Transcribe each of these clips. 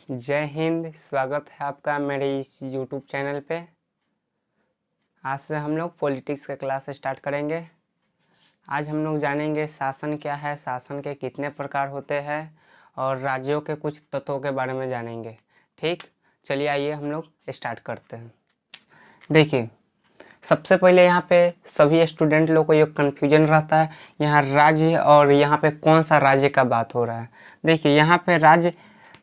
जय हिंद। स्वागत है आपका मेरे इस YouTube चैनल पे। आज से हम लोग पॉलिटिक्स का क्लास स्टार्ट करेंगे। आज हम लोग जानेंगे शासन क्या है, शासन के कितने प्रकार होते हैं और राज्यों के कुछ तत्वों के बारे में जानेंगे। ठीक, चलिए आइए हम लोग स्टार्ट करते हैं। देखिए, सबसे पहले यहाँ पे सभी स्टूडेंट लोग को ये कन्फ्यूजन रहता है, यहाँ राज्य और यहाँ पे कौन सा राज्य का बात हो रहा है। देखिए, यहाँ पे राज्य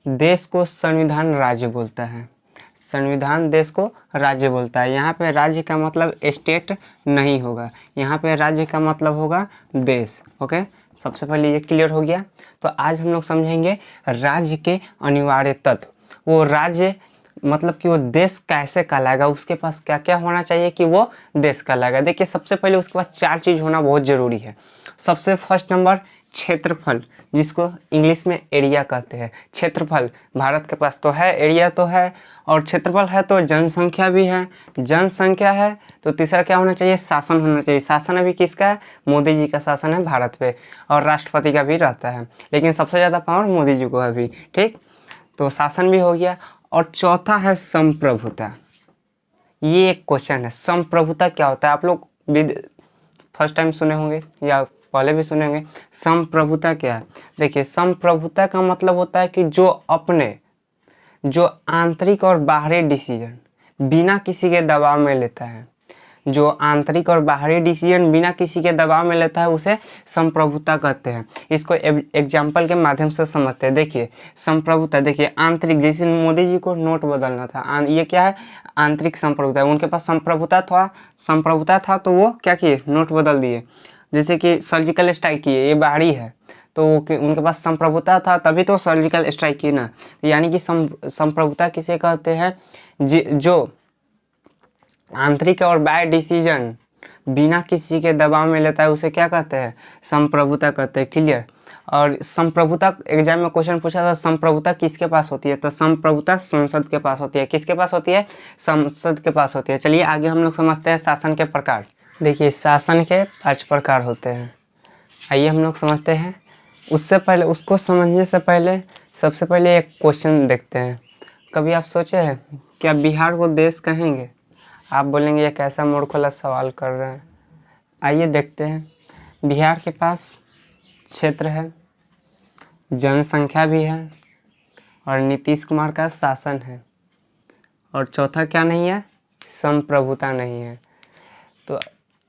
देश को संविधान राज्य बोलता है, संविधान देश को राज्य बोलता है। यहाँ पे राज्य का मतलब स्टेट नहीं होगा, यहाँ पे राज्य का मतलब होगा देश। ओके, सबसे पहले ये क्लियर हो गया। तो आज हम लोग समझेंगे राज्य के अनिवार्य तत्व। वो राज्य मतलब कि वो देश कैसे कहलाएगा, उसके पास क्या क्या होना चाहिए कि वो देश कहलाएगा। देखिए, सबसे पहले उसके पास 4 चीज़ होना बहुत ज़रूरी है। सबसे फर्स्ट नंबर क्षेत्रफल, जिसको इंग्लिश में एरिया कहते हैं। क्षेत्रफल भारत के पास तो है, एरिया तो है, और क्षेत्रफल है तो जनसंख्या भी है। जनसंख्या है तो तीसरा क्या होना चाहिए, शासन होना चाहिए। शासन अभी किसका है, मोदी जी का शासन है भारत पे, और राष्ट्रपति का भी रहता है, लेकिन सबसे ज़्यादा पावर मोदी जी को है अभी। ठीक, तो शासन भी हो गया। और चौथा है संप्रभुता। ये एक क्वेश्चन है, संप्रभुता क्या होता है। आप लोग फर्स्ट टाइम सुने होंगे या पहले भी सुने होंगे। संप्रभुता क्या है, देखिए, संप्रभुता का मतलब होता है कि जो आंतरिक और बाहरी डिसीजन बिना किसी के दबाव में लेता है, जो आंतरिक और बाहरी डिसीजन बिना किसी के दबाव में लेता है, उसे संप्रभुता कहते हैं। इसको एग्जाम्पल के माध्यम से समझते हैं। देखिए, संप्रभुता, देखिए आंतरिक, जैसे मोदी जी को नोट बदलना था, ये क्या है, आंतरिक संप्रभुता है। उनके पास संप्रभुता था तो वो क्या किए, नोट बदल दिए। जैसे कि सर्जिकल स्ट्राइक किए, ये बाहरी है तो उनके पास संप्रभुता था तभी तो सर्जिकल स्ट्राइक किए ना। यानी कि संप्रभुता किसे कहते हैं, जो आंतरिक और बाह्य डिसीजन बिना किसी के दबाव में लेता है, उसे क्या कहते हैं, संप्रभुता कहते हैं। क्लियर। और संप्रभुता एग्जाम में क्वेश्चन पूछा था, संप्रभुता किसके पास होती है, तो संप्रभुता संसद के पास होती है। किसके पास होती है, संसद के पास होती है। चलिए आगे हम लोग समझते हैं शासन के प्रकार। देखिए, शासन के 5 प्रकार होते हैं। आइए हम लोग समझते हैं। उससे पहले, उसको समझने से पहले सबसे पहले एक क्वेश्चन देखते हैं। कभी आप सोचे हैं क्या बिहार को देश कहेंगे? आप बोलेंगे ये कैसा मूर्खोला सवाल कर रहे हैं। आइए देखते हैं। बिहार के पास क्षेत्र है, जनसंख्या भी है, और नीतीश कुमार का शासन है, और चौथा क्या नहीं है, संप्रभुता नहीं है। तो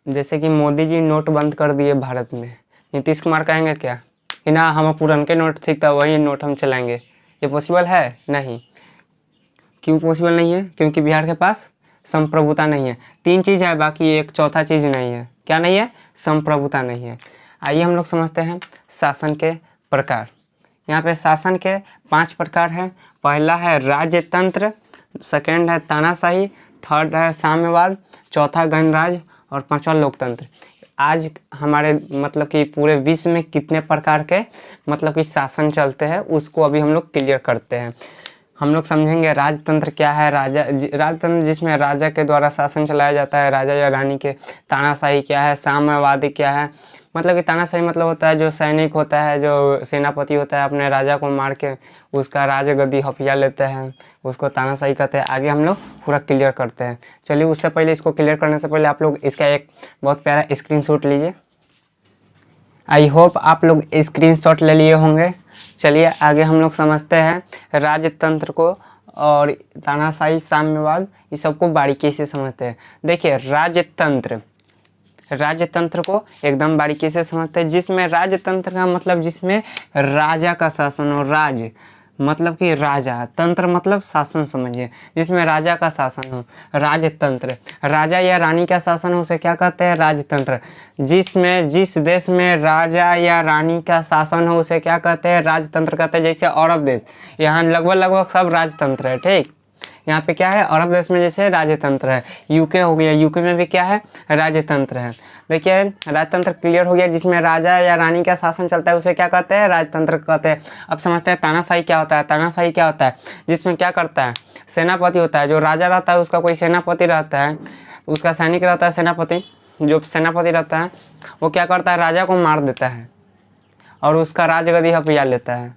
जैसे कि मोदी जी नोट बंद कर दिए भारत में, नीतीश कुमार कहेंगे क्या कि ना हम पुराने नोट ठीक था वही नोट हम चलाएंगे? ये पॉसिबल है नहीं। क्यों पॉसिबल नहीं है, क्योंकि बिहार के पास संप्रभुता नहीं है। 3 चीज़ है, बाकी एक चौथा चीज़ नहीं है। क्या नहीं है, संप्रभुता नहीं है। आइए हम लोग समझते हैं शासन के प्रकार। यहाँ पे शासन के 5 प्रकार हैं। पहला है राजतंत्र, सेकंड है तानाशाही, थर्ड है साम्यवाद, चौथा गणराज्य, और 5वां लोकतंत्र। आज हमारे मतलब कि पूरे विश्व में कितने प्रकार के मतलब कि शासन चलते हैं, उसको अभी हम लोग क्लियर करते हैं। हम लोग समझेंगे राजतंत्र क्या है, राजतंत्र जिसमें राजा के द्वारा शासन चलाया जाता है, राजा या रानी के। तानाशाही क्या है, साम्यवादी क्या है, मतलब कि तानाशाही मतलब होता है जो सैनिक होता है, जो सेनापति होता है, अपने राजा को मार के उसका राजगद्दी हथिया लेते हैं, उसको तानाशाही कहते हैं। आगे हम लोग पूरा क्लियर करते हैं। चलिए, उससे पहले, इसको क्लियर करने से पहले आप लोग इसका एक बहुत प्यारा स्क्रीनशॉट लीजिए। आई होप आप लोग स्क्रीनशॉट ले लिए होंगे। चलिए आगे हम लोग समझते हैं राजतंत्र को, और तानाशाही, साम्यवाद, ये सबको बारीकी से समझते हैं। देखिए, राजतंत्र को एकदम बारीकी से समझते हैं, जिसमें राजतंत्र का मतलब जिसमें राजा का शासन हो। राज मतलब कि राजा, तंत्र मतलब शासन समझिए, जिसमें राजा का शासन हो, राजतंत्र। राजा या रानी का शासन हो उसे क्या कहते हैं, राजतंत्र। जिस देश में राजा या रानी का शासन हो उसे क्या कहते हैं, राजतंत्र कहते हैं। जैसे अरब देश, यहाँ लगभग सब राजतंत्र है। ठीक, यहाँ पे क्या है, अरब देश में जैसे राजतंत्र है। यूके हो गया, यूके में भी क्या है, राजतंत्र है। देखिए, राजतंत्र क्लियर हो गया, जिसमें राजा या रानी का शासन चलता है उसे क्या कहते हैं, राजतंत्र कहते हैं। अब समझते हैं तानाशाही क्या होता है। तानाशाही क्या होता है, जिसमें क्या करता है, सेनापति होता है। जो राजा रहता है उसका कोई सेनापति रहता है, उसका सैनिक रहता है सेनापति। जो सेनापति रहता है वो क्या करता है, राजा को मार देता है और उसका राजगद्दी हथिया लेता है।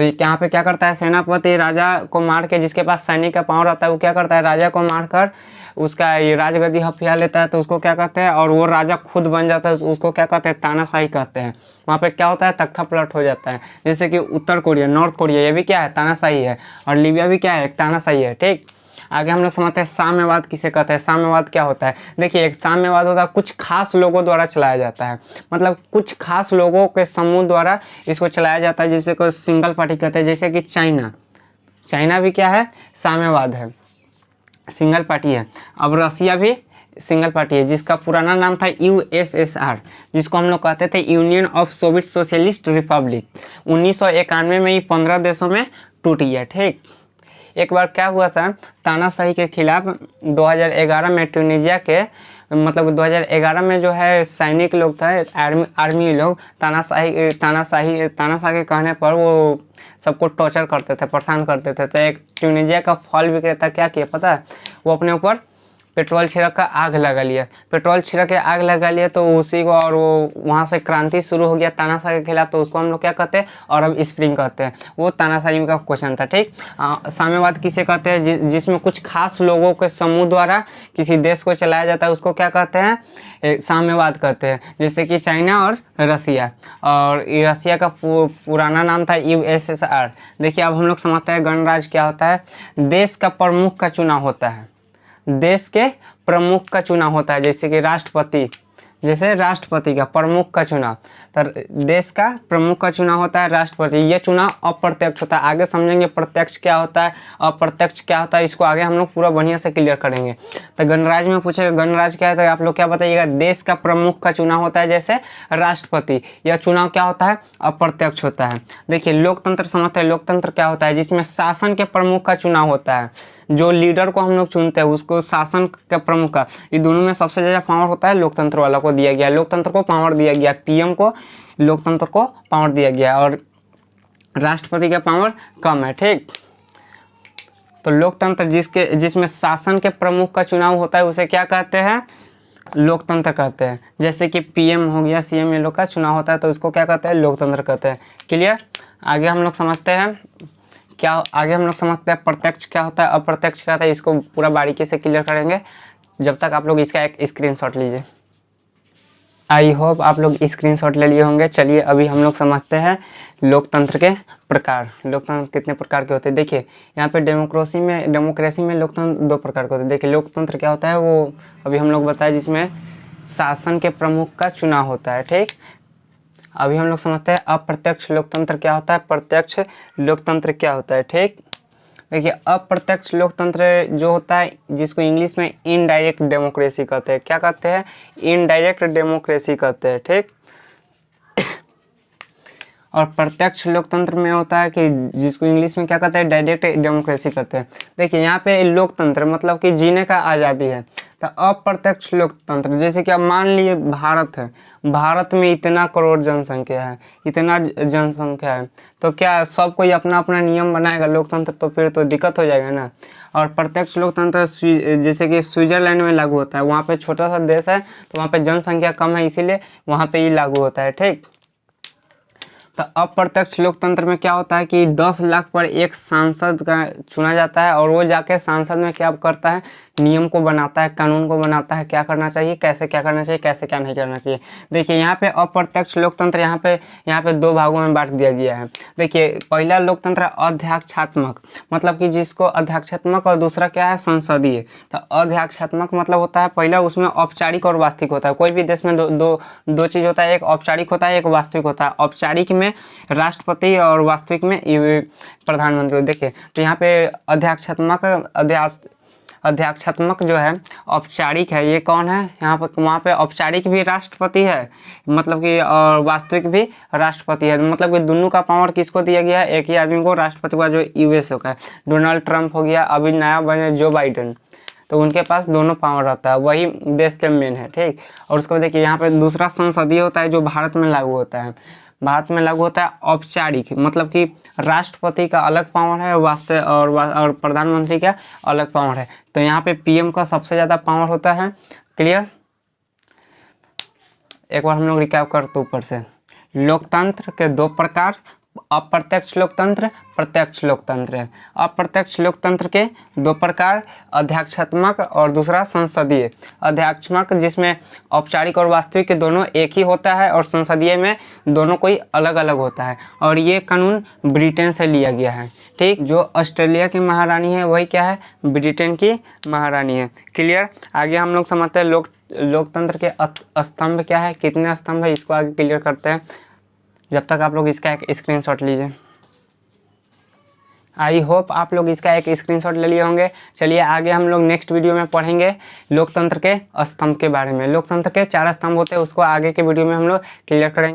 तो यहाँ पे क्या करता है, सेनापति राजा को मार के, जिसके पास सैनिक का पावर रहता है वो क्या करता है, राजा को मारकर उसका ये राजगद्दी हथिया लेता है, तो उसको क्या कहते हैं, और वो राजा खुद बन जाता है, उसको क्या कहते हैं, तानाशाही कहते हैं। वहाँ पे क्या होता है, तख्ता पलट हो जाता है। जैसे कि उत्तर कोरिया, नॉर्थ कोरिया, ये भी क्या है, तानाशाही है, और लीबिया भी क्या है, एक तानाशाही है। ठीक, आगे हम लोग समझते हैं साम्यवाद किसे कहते हैं। साम्यवाद क्या होता है, देखिए एक साम्यवाद होता है कुछ खास लोगों द्वारा चलाया जाता है, मतलब कुछ खास लोगों के समूह द्वारा इसको चलाया जाता है, जिसे को सिंगल पार्टी कहते हैं। जैसे कि चाइना भी क्या है, साम्यवाद है, सिंगल पार्टी है। अब रसिया भी सिंगल पार्टी है, जिसका पुराना नाम था यूएसएसआर, जिसको हम लोग कहते थे union of Soviet socialist Republic. 1991 में ये 15 देशों में टूट गया। ठीक, एक बार क्या हुआ था, तानाशाही के खिलाफ 2011 में ट्यूनीजिया के, मतलब 2011 में जो है सैनिक लोग थे, आर्मी लोग तानाशाही के कहने पर वो सबको टॉर्चर करते थे, परेशान करते थे। तो एक ट्यूनीजिया का फल विक्रेता क्या किया पता है, वो अपने ऊपर पेट्रोल छिड़क का आग लगा लिया, पेट्रोल छिड़क के आग लगा लिया, तो उसी को, और वो वहाँ से क्रांति शुरू हो गया तानाशाही के खिलाफ। तो उसको हम लोग क्या कहते हैं, अरब स्प्रिंग कहते हैं। वो तानाशाही का क्वेश्चन था। ठीक, साम्यवाद किसे कहते हैं, जिसमें कुछ खास लोगों के समूह द्वारा किसी देश को चलाया जाता है, उसको क्या कहते हैं, साम्यवाद कहते हैं। जैसे कि चाइना और रसिया, और रसिया का पुराना नाम था यूएसएसआर। देखिए अब हम लोग समझते हैं गणराज्य क्या होता है। देश का प्रमुख का चुनाव होता है, देश के प्रमुख का चुनाव होता है, जैसे कि राष्ट्रपति का प्रमुख का चुनाव, तो देश का प्रमुख का चुनाव होता है राष्ट्रपति। ये चुनाव अप्रत्यक्ष होता है। आगे समझेंगे प्रत्यक्ष क्या होता है, अप्रत्यक्ष क्या होता है, इसको आगे हम लोग पूरा बढ़िया से क्लियर करेंगे। तो गणराज्य में पूछेगा गणराज्य क्या है, तो आप लोग क्या बताइएगा, देश का प्रमुख का चुनाव होता है जैसे राष्ट्रपति। यह चुनाव क्या होता है, अप्रत्यक्ष होता है। देखिए लोकतंत्र समझते हैं, लोकतंत्र क्या होता है, जिसमें शासन के प्रमुख का चुनाव होता है, जो लीडर को हम लोग चुनते हैं उसको शासन के प्रमुख का। ये दोनों में सबसे ज़्यादा पावर होता है लोकतंत्र वाला को दिया गया, लोकतंत्र को पावर दिया गया, पीएम को लोकतंत्र को पावर दिया गया, और राष्ट्रपति का पावर कम है। ठीक, तो लोकतंत्र जिसमें शासन के प्रमुख का चुनाव होता है उसे क्या कहते हैं, लोकतंत्र कहते हैं। जैसे कि पीएम हो गया, सीएम, ये लोग का चुनाव होता है, तो इसको क्या कहते हैं, लोकतंत्र कहते हैं। क्लियर, आगे हम लोग समझते हैं प्रत्यक्ष क्या होता है, अप्रत्यक्ष क्या होता है, इसको पूरा बारीकी से क्लियर करेंगे। जब तक आप लोग इसका एक स्क्रीनशॉट लीजिए। आई होप आप लोग स्क्रीनशॉट ले लिए होंगे। चलिए अभी हम लोग समझते हैं लोकतंत्र के प्रकार। लोकतंत्र कितने प्रकार के होते हैं, देखिए यहाँ पे डेमोक्रेसी में लोकतंत्र 2 प्रकार के होते हैं। देखिए लोकतंत्र क्या होता है, वो अभी हम लोग बताए, जिसमें शासन के प्रमुख का चुनाव होता है। ठीक, अभी हम लोग समझते हैं अप्रत्यक्ष लोकतंत्र क्या होता है, प्रत्यक्ष लोकतंत्र क्या होता है। ठीक, देखिए अप्रत्यक्ष लोकतंत्र जो होता है, जिसको इंग्लिश में इनडायरेक्ट डेमोक्रेसी कहते हैं। क्या कहते हैं, इनडायरेक्ट डेमोक्रेसी कहते हैं। ठीक, और प्रत्यक्ष लोकतंत्र में होता है कि जिसको इंग्लिश में क्या कहते हैं, डायरेक्ट डेमोक्रेसी कहते हैं। देखिए यहाँ पे लोकतंत्र मतलब कि जीने का आज़ादी है। तो अप्रत्यक्ष लोकतंत्र, जैसे कि अब मान लिए भारत है, भारत में इतना करोड़ जनसंख्या है, तो क्या सब कोई अपना अपना नियम बनाएगा लोकतंत्र, तो फिर तो दिक्कत हो जाएगा ना। और प्रत्यक्ष लोकतंत्र जैसे कि स्विट्जरलैंड में लागू होता है, वहाँ पे छोटा सा देश है, तो वहाँ पे जनसंख्या कम है, इसीलिए वहाँ पे ये लागू होता है। ठीक, तो अप्रत्यक्ष लोकतंत्र में क्या होता है कि 10 लाख पर एक सांसद का चुना जाता है, और वो जाके सांसद में क्या करता है, नियम को बनाता है, कानून को बनाता है, क्या करना चाहिए, कैसे क्या करना चाहिए, कैसे क्या नहीं करना चाहिए। देखिए यहाँ पे अप्रत्यक्ष लोकतंत्र यहाँ पे 2 भागों में बांट दिया गया है। देखिए पहला लोकतंत्र अध्यक्षात्मक, मतलब कि जिसको अध्यक्षात्मक, और दूसरा क्या है, संसदीय। तो अध्यक्षात्मक मतलब होता है पहला, उसमें औपचारिक और वास्तविक होता है। कोई भी देश में दो चीज़ होता है, एक औपचारिक होता है, एक वास्तविक होता है। औपचारिक में राष्ट्रपति और वास्तविक में प्रधानमंत्री। देखिए तो यहाँ पे अध्यक्षात्मक जो है औपचारिक है, ये कौन है, यहाँ पर वहाँ पे औपचारिक भी राष्ट्रपति है, मतलब कि, और वास्तविक भी राष्ट्रपति है। मतलब कि दोनों का पावर किसको दिया गया है, एक ही आदमी को, राष्ट्रपति का, जो यूएस का है, डोनाल्ड ट्रंप हो गया, अभी नया बने जो बाइडेन, तो उनके पास दोनों पावर रहता है, वही देश के मेन है। ठीक, और उसको देखिए यहाँ पे दूसरा संसदीय होता है, जो भारत में लागू होता है। भारत में लागू होता है औपचारिक, मतलब कि राष्ट्रपति का अलग पावर है, और प्रधानमंत्री का अलग पावर है। तो यहाँ पे पीएम का सबसे ज़्यादा पावर होता है। क्लियर, एक बार हम लोग रिकैप करते ऊपर से। लोकतंत्र के 2 प्रकार, अप्रत्यक्ष लोकतंत्र, प्रत्यक्ष लोकतंत्र है। अप्रत्यक्ष लोकतंत्र के दो प्रकार, अध्यक्षात्मक और दूसरा संसदीय। अध्यक्षात्मक जिसमें औपचारिक और वास्तविक दोनों एक ही होता है, और संसदीय में दोनों कोई अलग अलग होता है। और ये कानून ब्रिटेन से लिया गया है। ठीक, जो ऑस्ट्रेलिया की महारानी है वही क्या है, ब्रिटेन की महारानी है। क्लियर। आगे हम लोग समझते हैं लोकतंत्र के स्तंभ क्या है, कितने स्तंभ है, इसको आगे क्लियर करते हैं। जब तक आप लोग इसका एक स्क्रीनशॉट लीजिए। आई होप आप लोग इसका एक स्क्रीनशॉट ले लिए होंगे। चलिए आगे हम लोग नेक्स्ट वीडियो में पढ़ेंगे लोकतंत्र के स्तंभ के बारे में। लोकतंत्र के 4 स्तंभ होते हैं, उसको आगे के वीडियो में हम लोग क्लियर करेंगे।